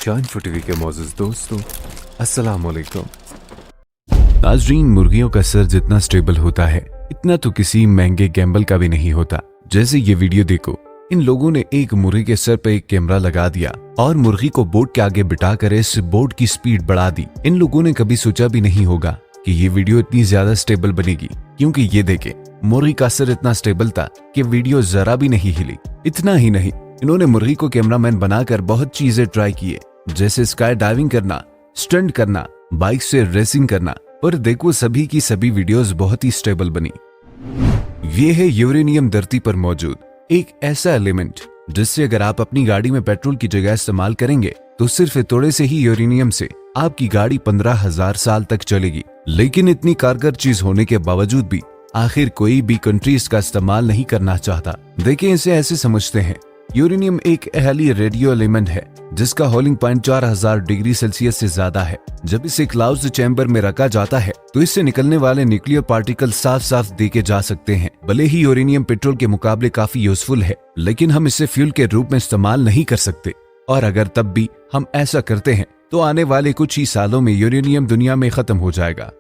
Shine TV के मौजूद दोस्तों, अस्सलाम वालेकुम। नाजरीन, मुर्गियों का सर जितना स्टेबल होता है इतना तो किसी महंगे गैम्बल का भी नहीं होता। जैसे ये वीडियो देखो, इन लोगों ने एक मुर्गी के सर पर एक कैमरा लगा दिया और मुर्गी को बोट के आगे बिठाकर इस बोट की स्पीड बढ़ा दी। इन लोगों ने कभी सोचा भी नहीं होगा कि ये वीडियो इतनी ज्यादा स्टेबल बनेगी, क्योंकि ये देखे मुर्गी का सर इतना स्टेबल था कि वीडियो जरा भी नहीं हिली। इतना ही नहीं, इन्होंने मुर्गी को कैमरामैन बनाकर बहुत चीजें ट्राई किए, जैसे स्काई डाइविंग करना, स्टंट करना, बाइक से रेसिंग करना, पर देखो सभी की सभी वीडियोस बहुत ही स्टेबल बनी। ये है यूरेनियम धरती पर मौजूद एक ऐसा एलिमेंट जिससे अगर आप अपनी गाड़ी में पेट्रोल की जगह इस्तेमाल करेंगे तो सिर्फ थोड़े से ही यूरेनियम से आपकी गाड़ी 15,000 साल तक चलेगी। लेकिन इतनी कारगर चीज होने के बावजूद भी आखिर कोई भी कंट्री इसका इस्तेमाल नहीं करना चाहता। देखें, इसे ऐसे समझते हैं, यूरेनियम एक अहली रेडियो एलिमेंट है जिसका हॉलिंग पॉइंट 4000 डिग्री सेल्सियस से ज्यादा है। जब इसे क्लाउड चैम्बर में रखा जाता है तो इससे निकलने वाले न्यूक्लियर पार्टिकल साफ साफ देखे जा सकते हैं। भले ही यूरेनियम पेट्रोल के मुकाबले काफी यूजफुल है, लेकिन हम इसे फ्यूल के रूप में इस्तेमाल नहीं कर सकते, और अगर तब भी हम ऐसा करते हैं तो आने वाले कुछ ही सालों में यूरेनियम दुनिया में खत्म हो जाएगा।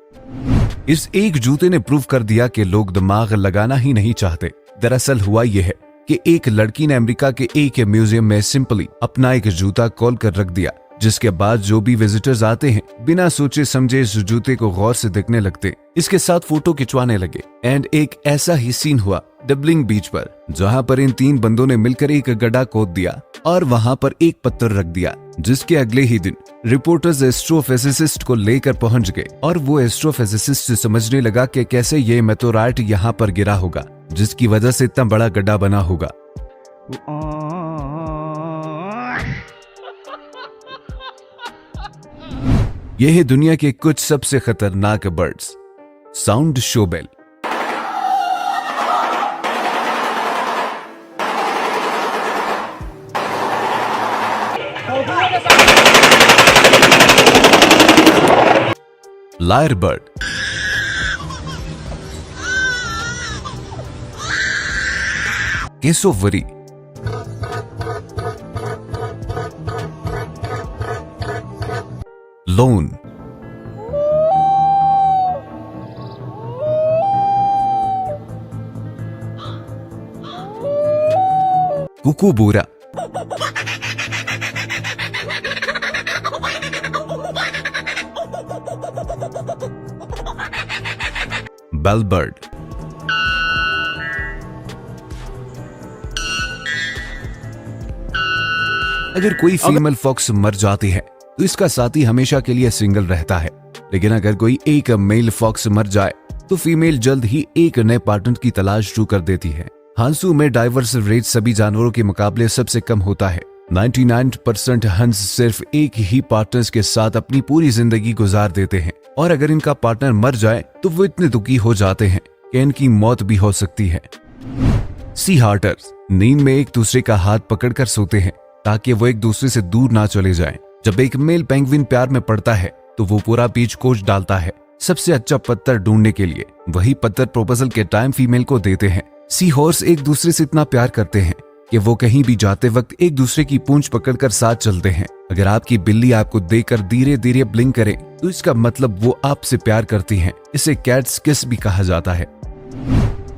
इस एक जूते ने प्रूव कर दिया कि लोग दिमाग लगाना ही नहीं चाहते। दरअसल हुआ यह है कि एक लड़की ने अमेरिका के एक म्यूजियम में सिंपली अपना एक जूता खोल कर रख दिया, जिसके बाद जो भी विजिटर्स आते हैं बिना सोचे समझे इस जूते को गौर से देखने लगते, इसके साथ फोटो खिंचवाने लगे। एंड एक ऐसा ही सीन हुआ डबलिंग बीच पर, जहां पर इन 3 बंदों ने मिलकर एक गड्ढा खोद दिया और वहां पर एक पत्थर रख दिया, जिसके अगले ही दिन रिपोर्टर्स एस्ट्रोफिजिसिस्ट को लेकर पहुंच गए और वो एस्ट्रोफिजिसिस्ट समझने लगा कि कैसे ये मेटोराइट यहाँ पर गिरा होगा, जिसकी वजह से इतना बड़ा गड्ढा बना होगा। यह है दुनिया के कुछ सबसे खतरनाक birds. Sound shoebill. Lyre bird. Cassowary. Loon. Kookaburra. Bell bird. अगर कोई फीमेल फॉक्स मर जाती है तो इसका साथी हमेशा के लिए सिंगल रहता है, लेकिन अगर कोई एक मेल फॉक्स मर जाए तो फीमेल जल्द ही एक नए पार्टनर की तलाश शुरू कर देती है। हंसों में डाइवर्स रेट सभी जानवरों के मुकाबले सबसे कम होता है। 99% हंस सिर्फ एक ही पार्टनर के साथ अपनी पूरी जिंदगी गुजार देते हैं, और अगर इनका पार्टनर मर जाए तो वो इतने दुखी हो जाते हैं कि इनकी मौत भी हो सकती है। सी हार्टर्स नींद में एक दूसरे का हाथ पकड़कर सोते हैं ताकि वो एक दूसरे से दूर ना चले जाएं। जब एक मेल पेंगुइन प्यार में पड़ता है तो वो पूरा बीच कोच डालता है सबसे अच्छा पत्थर ढूंढने के लिए। वही पत्थर प्रपोजल के टाइम फीमेल को देते हैं। सी हॉर्स एक दूसरे से इतना प्यार करते हैं कि वो कहीं भी जाते वक्त एक दूसरे की पूंछ पकड़कर साथ चलते हैं। अगर आपकी बिल्ली आपको देखकर धीरे धीरे ब्लिंक करे तो इसका मतलब वो आपसे प्यार करती है। इसे कैट्स किस भी कहा जाता है।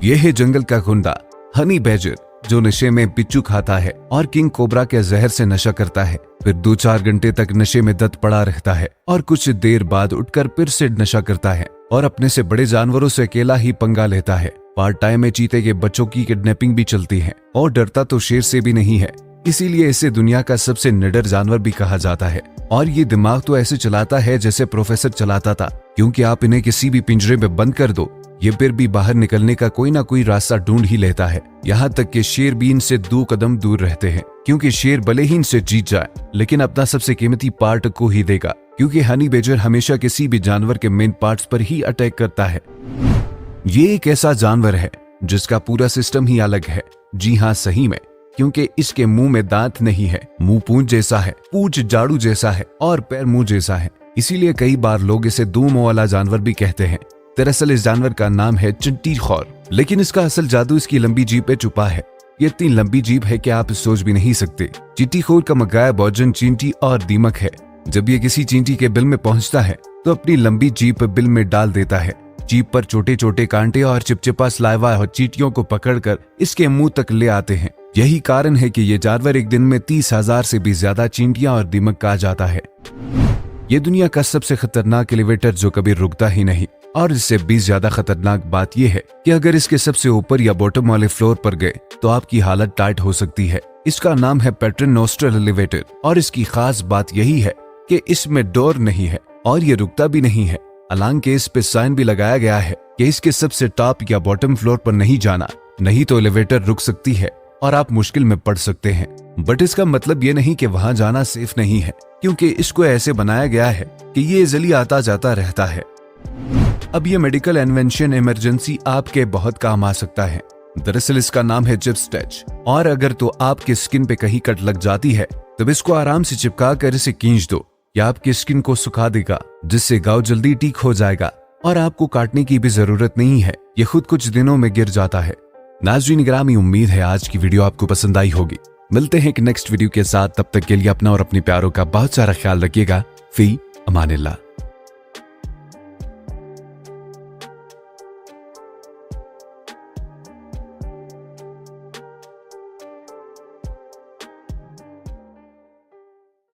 यह है जंगल का गुंडा हनी बैजर, जो नशे में बिच्छू खाता है और किंग कोबरा के जहर से नशा करता है, फिर 2-4 घंटे तक नशे में दत्त पड़ा रहता है और कुछ देर बाद उठकर फिर से नशा करता है और अपने से बड़े जानवरों से अकेला ही पंगा लेता है। पार्ट टाइम में चीते के बच्चों की किडनैपिंग भी चलती है और डरता तो शेर से भी नहीं है, इसीलिए इसे दुनिया का सबसे निडर जानवर भी कहा जाता है। और ये दिमाग तो ऐसे चलाता है जैसे प्रोफेसर चलाता था, क्योंकि आप इन्हें किसी भी पिंजरे में बंद कर दो, ये फिर भी बाहर निकलने का कोई ना कोई रास्ता ढूंढ ही लेता है। यहाँ तक कि शेर भी इनसे 2 कदम दूर रहते हैं, क्योंकि शेर भले ही इनसे जीत जाए लेकिन अपना सबसे कीमती पार्ट को ही देगा, क्योंकि हनी बेजर हमेशा किसी भी जानवर के मेन पार्ट्स पर ही अटैक करता है। ये एक ऐसा जानवर है जिसका पूरा सिस्टम ही अलग है। जी हाँ, सही में, क्योंकि इसके मुंह में दांत नहीं है, मुंह पूंछ जैसा है, पूंछ झाड़ू जैसा है और पैर मुंह जैसा है। इसीलिए कई बार लोग इसे 2 मुंह वाला जानवर भी कहते हैं। दरअसल इस जानवर का नाम है चिट्टी खौर, लेकिन इसका असल जादू इसकी लंबी जीभ पे छुपा है। ये इतनी लंबी जीभ है कि आप सोच भी नहीं सकते। चींटीखोर का मकाया भोजन चींटी और दीमक है। जब ये किसी चींटी के बिल में पहुंचता है तो अपनी लंबी जीभ बिल में डाल देता है। जीभ पर छोटे छोटे कांटे और चिपचिपा सलाइवा और चींटियों को पकड़कर इसके मुंह तक ले आते हैं। यही कारण है कि ये जानवर एक दिन में 30,000 से भी ज्यादा चींटियां और दीमक खा जाता है। ये दुनिया का सबसे खतरनाक एलिवेटर जो कभी रुकता ही नहीं, और इससे भी ज्यादा खतरनाक बात यह है कि अगर इसके सबसे ऊपर या बॉटम वाले फ्लोर पर गए तो आपकी हालत टाइट हो सकती है। इसका नाम है पैटर्नोस्टर एलिवेटर और इसकी खास बात यही है कि इसमें डोर नहीं है और ये रुकता भी नहीं है। हालांकि इस पे साइन भी लगाया गया है कि इसके सबसे टॉप या बॉटम फ्लोर पर नहीं जाना, नहीं तो एलिवेटर रुक सकती है और आप मुश्किल में पड़ सकते हैं। बट इसका मतलब ये नहीं कि वहां जाना सेफ नहीं है, क्योंकि इसको ऐसे बनाया गया है कि ये इजीली आता जाता रहता है। अब ये मेडिकल इन्वेंशन इमरजेंसी आपके बहुत काम आ सकता है। दरअसल इसका नाम है जिप स्टिच, और अगर तो आपके स्किन पे कहीं कट लग जाती है तब इसको आराम से चिपका कर इसे खींच दो, या आपकी स्किन को सुखा देगा, जिससे घाव जल्दी ठीक हो जाएगा और आपको काटने की भी जरूरत नहीं है। ये खुद कुछ दिनों में गिर जाता है। नाज़रीन गिरामी, उम्मीद है आज की वीडियो आपको पसंद आई होगी। मिलते हैं एक नेक्स्ट वीडियो के साथ, तब तक के लिए अपना और अपने प्यारों का बहुत सारा ख्याल रखिएगा। फी अमानिल्लाह।